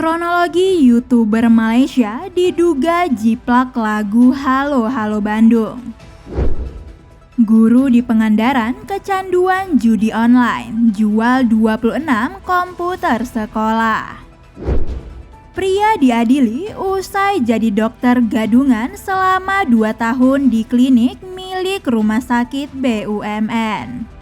Kronologi YouTuber Malaysia diduga jiplak lagu Halo Halo Bandung. Guru di Pangandaran kecanduan judi online, jual 26 komputer sekolah. Pria diadili usai jadi dokter gadungan selama 2 tahun di klinik milik rumah sakit BUMN.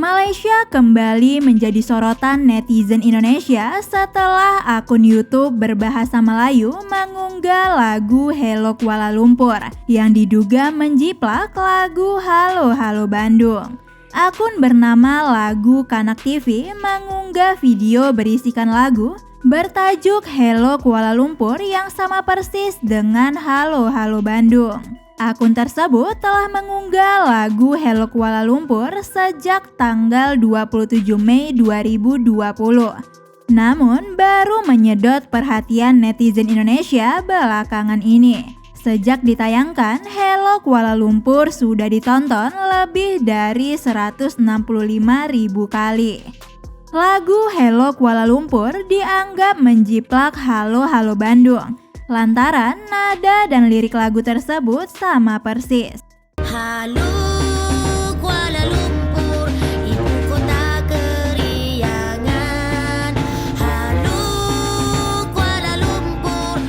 Malaysia kembali menjadi sorotan netizen Indonesia setelah akun YouTube berbahasa Melayu mengunggah lagu Hello Kuala Lumpur yang diduga menjiplak lagu Halo Halo Bandung. Akun bernama Lagu Kanak TV mengunggah video berisikan lagu bertajuk Hello Kuala Lumpur yang sama persis dengan Halo Halo Bandung. Akun tersebut telah mengunggah lagu Hello Kuala Lumpur sejak tanggal 27 Mei 2020. Namun baru menyedot perhatian netizen Indonesia belakangan ini. Sejak ditayangkan, Hello Kuala Lumpur sudah ditonton lebih dari 165.000 kali. Lagu Hello Kuala Lumpur dianggap menjiplak Halo Halo Bandung lantaran nada dan lirik lagu tersebut sama persis. Halo Kuala Lumpur, ibu kota keriangan. Halo Kuala Lumpur,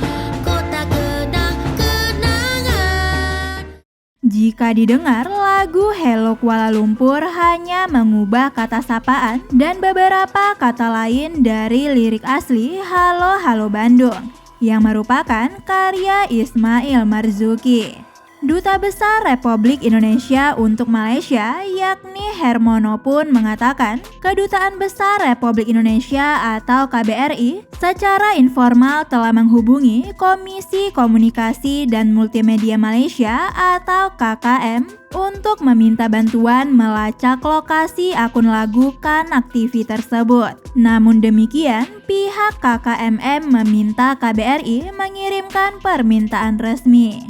kota kenang-kenangan. Jika didengar, lagu Hello Kuala Lumpur hanya mengubah kata sapaan dan beberapa kata lain dari lirik asli Halo Halo Bandung yang merupakan karya Ismail Marzuki. Duta Besar Republik Indonesia untuk Malaysia yakni Hermono pun mengatakan Kedutaan Besar Republik Indonesia atau KBRI secara informal telah menghubungi Komisi Komunikasi dan Multimedia Malaysia atau KKM untuk meminta bantuan melacak lokasi akun lagu Kanak TV tersebut. Namun demikian, pihak KKMM meminta KBRI mengirimkan permintaan resmi.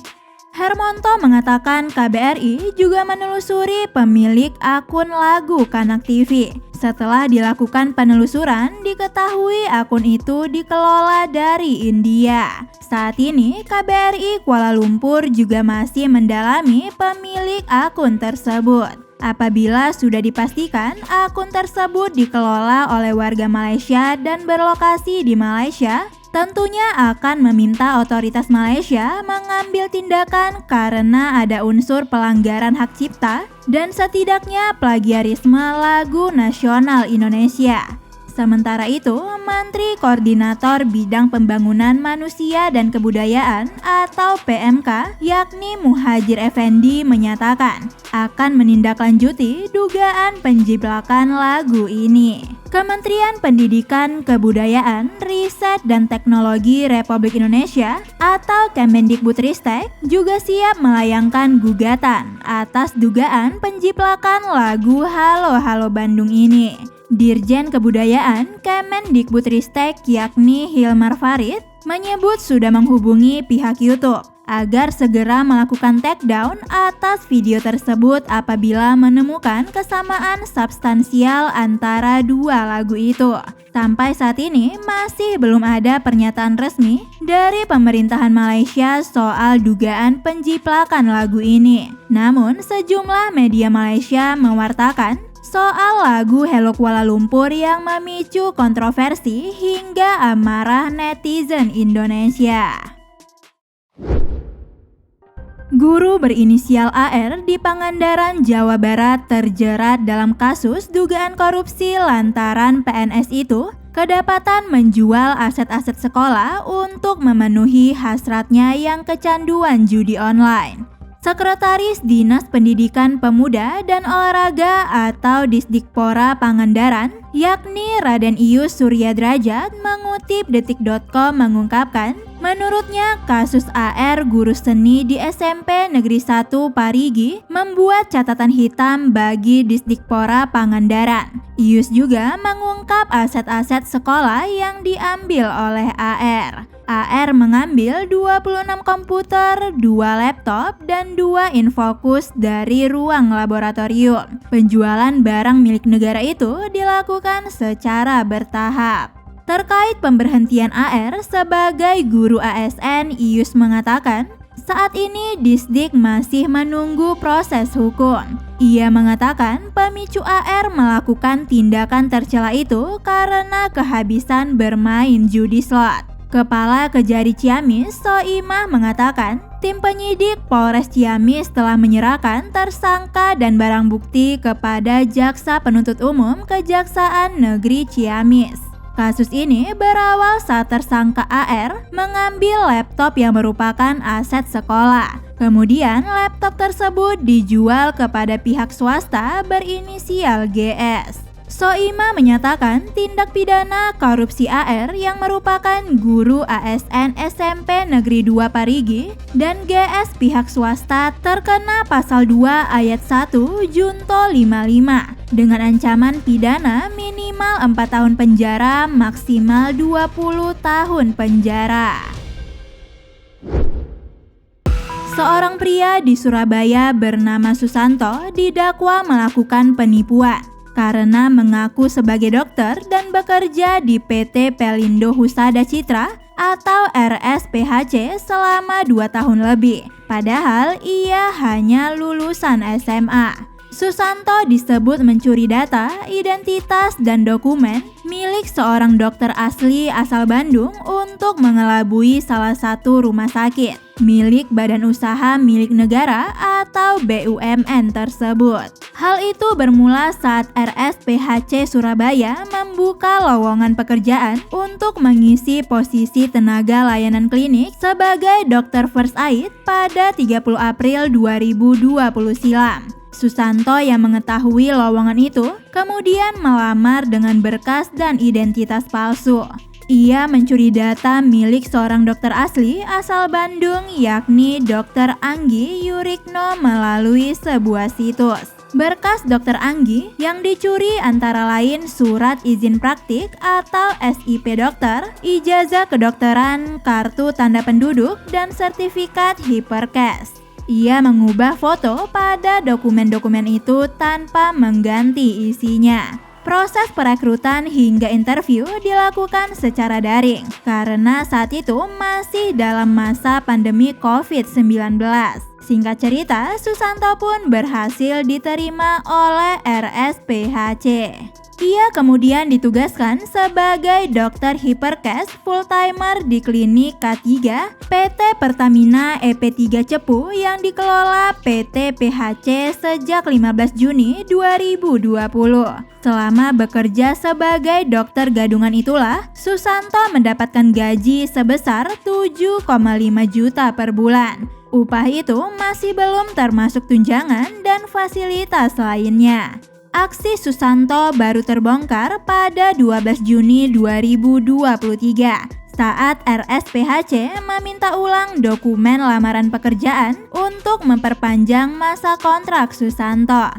Hermonto mengatakan KBRI juga menelusuri pemilik akun lagu Kanak TV. Setelah dilakukan penelusuran, diketahui akun itu dikelola dari India. Saat ini, KBRI Kuala Lumpur juga masih mendalami pemilik akun tersebut. Apabila sudah dipastikan akun tersebut dikelola oleh warga Malaysia dan berlokasi di Malaysia, tentunya akan meminta otoritas Malaysia mengambil tindakan karena ada unsur pelanggaran hak cipta dan setidaknya plagiarisme lagu nasional Indonesia. Sementara itu, Menteri Koordinator Bidang Pembangunan Manusia dan Kebudayaan atau PMK yakni Muhajir Effendi menyatakan akan menindaklanjuti dugaan penjiplakan lagu ini. Kementerian Pendidikan, Kebudayaan, Riset dan Teknologi Republik Indonesia atau Kemendikbudristek juga siap melayangkan gugatan atas dugaan penjiplakan lagu Halo Halo Bandung ini. Dirjen Kebudayaan Kemendikbudristek yakni Hilmar Farid menyebut sudah menghubungi pihak YouTube agar segera melakukan takedown atas video tersebut apabila menemukan kesamaan substansial antara dua lagu itu. Sampai saat ini masih belum ada pernyataan resmi dari pemerintahan Malaysia soal dugaan penjiplakan lagu ini. Namun sejumlah media Malaysia mewartakan soal lagu Hello Kuala Lumpur yang memicu kontroversi hingga amarah netizen Indonesia. Guru berinisial AR di Pangandaran, Jawa Barat terjerat dalam kasus dugaan korupsi lantaran PNS itu kedapatan menjual aset-aset sekolah untuk memenuhi hasratnya yang kecanduan judi online. Sekretaris Dinas Pendidikan Pemuda dan Olahraga atau Disdikpora Pangandaran, yakni Raden Ius Suryadrajat mengutip detik.com mengungkapkan, menurutnya kasus AR guru seni di SMP Negeri 1 Parigi membuat catatan hitam bagi Disdikpora Pangandaran. Ius juga mengungkap aset-aset sekolah yang diambil oleh AR. AR AR mengambil 26 komputer, 2 laptop, dan 2 infocus dari ruang laboratorium. Penjualan barang milik negara itu dilakukan secara bertahap. Terkait pemberhentian AR sebagai guru ASN, Ius mengatakan, saat ini Disdik masih menunggu proses hukum. Ia mengatakan pemicu AR melakukan tindakan tercela itu karena kehabisan bermain judi slot. Kepala Kejari Ciamis, Soimah mengatakan, tim penyidik Polres Ciamis telah menyerahkan tersangka dan barang bukti kepada Jaksa Penuntut Umum Kejaksaan Negeri Ciamis. Kasus ini berawal saat tersangka AR mengambil laptop yang merupakan aset sekolah. Kemudian laptop tersebut dijual kepada pihak swasta berinisial GS. Soimah menyatakan tindak pidana korupsi AR yang merupakan guru ASN SMP Negeri 2 Parigi dan GS pihak swasta terkena pasal 2 ayat 1 Junto 55 dengan ancaman pidana minimal 4 tahun penjara maksimal 20 tahun penjara. Seorang pria di Surabaya bernama Susanto didakwa melakukan penipuan karena mengaku sebagai dokter dan bekerja di PT Pelindo Husada Citra atau RSPHC selama 2 tahun lebih. Padahal ia hanya lulusan SMA. Susanto disebut mencuri data, identitas, dan dokumen milik seorang dokter asli asal Bandung untuk mengelabui salah satu rumah sakit milik badan usaha milik negara atau BUMN tersebut. Hal itu bermula saat RSPHC Surabaya membuka lowongan pekerjaan untuk mengisi posisi tenaga layanan klinik sebagai dokter first aid pada 30 April 2020 silam. Susanto yang mengetahui lowongan itu kemudian melamar dengan berkas dan identitas palsu. Ia mencuri data milik seorang dokter asli asal Bandung yakni Dr. Anggi Yurikno melalui sebuah situs. Berkas Dr. Anggi yang dicuri antara lain surat izin praktik atau SIP dokter, ijazah kedokteran, kartu tanda penduduk, dan sertifikat Hiperkes. Ia mengubah foto pada dokumen-dokumen itu tanpa mengganti isinya. Proses perekrutan hingga interview dilakukan secara daring karena saat itu masih dalam masa pandemi COVID-19. Singkat cerita, Susanto pun berhasil diterima oleh RSPHC. Ia kemudian ditugaskan sebagai dokter Hiperkes full-timer di klinik K3 PT Pertamina EP3 Cepu yang dikelola PT PHC sejak 15 Juni 2020. Selama bekerja sebagai dokter gadungan itulah, Susanto mendapatkan gaji sebesar 7,5 juta per bulan. Upah itu masih belum termasuk tunjangan dan fasilitas lainnya. Aksi Susanto baru terbongkar pada 12 Juni 2023 saat RSPHC meminta ulang dokumen lamaran pekerjaan untuk memperpanjang masa kontrak Susanto.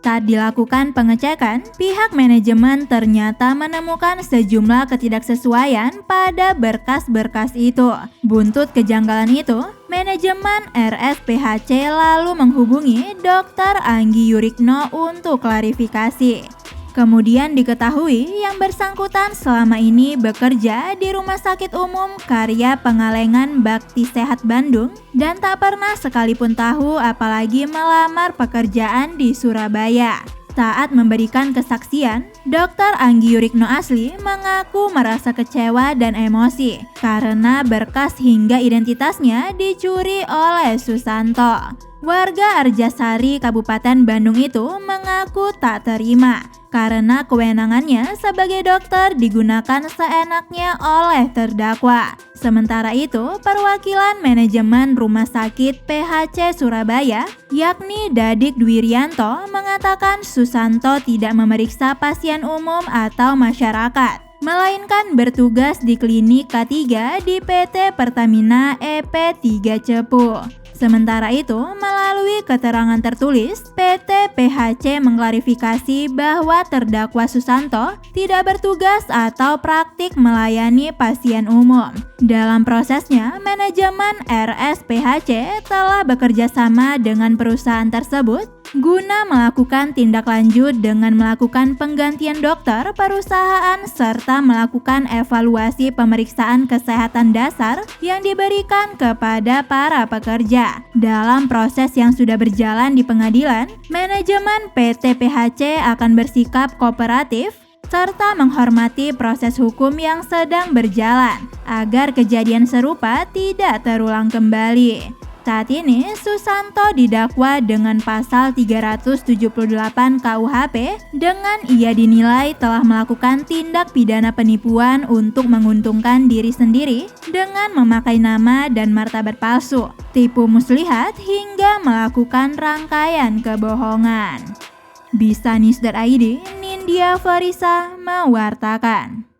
Saat dilakukan pengecekan, pihak manajemen ternyata menemukan sejumlah ketidaksesuaian pada berkas-berkas itu. Buntut kejanggalan itu, manajemen RSPHC lalu menghubungi Dr. Anggi Yurikno untuk klarifikasi. Kemudian diketahui yang bersangkutan selama ini bekerja di Rumah Sakit Umum Karya Pengalengan Bakti Sehat Bandung dan tak pernah sekalipun tahu apalagi melamar pekerjaan di Surabaya. Saat memberikan kesaksian, Dr. Anggi Yurikno asli mengaku merasa kecewa dan emosi karena berkas hingga identitasnya dicuri oleh Susanto. Warga Arjasari, Kabupaten Bandung itu mengaku tak terima karena kewenangannya sebagai dokter digunakan seenaknya oleh terdakwa. Sementara itu, perwakilan manajemen Rumah Sakit PHC Surabaya, yakni Dadik Dwirianto, mengatakan Susanto tidak memeriksa pasien umum atau masyarakat. melainkan bertugas di klinik K3 di PT Pertamina EP3 Cepu. Sementara itu, melalui keterangan tertulis, PT PHC mengklarifikasi bahwa terdakwa Susanto tidak bertugas atau praktik melayani pasien umum. Dalam prosesnya, manajemen RSPHC telah bekerja sama dengan perusahaan tersebut guna melakukan tindak lanjut dengan melakukan penggantian dokter perusahaan serta melakukan evaluasi pemeriksaan kesehatan dasar yang diberikan kepada para pekerja. Dalam proses yang sudah berjalan di pengadilan, manajemen PT PHC akan bersikap kooperatif serta menghormati proses hukum yang sedang berjalan agar kejadian serupa tidak terulang kembali. Saat ini, Susanto didakwa dengan pasal 378 KUHP dengan ia dinilai telah melakukan tindak pidana penipuan untuk menguntungkan diri sendiri dengan memakai nama dan martabat palsu, tipu muslihat hingga melakukan rangkaian kebohongan. Bisa News.id, Nindya Farisa mewartakan.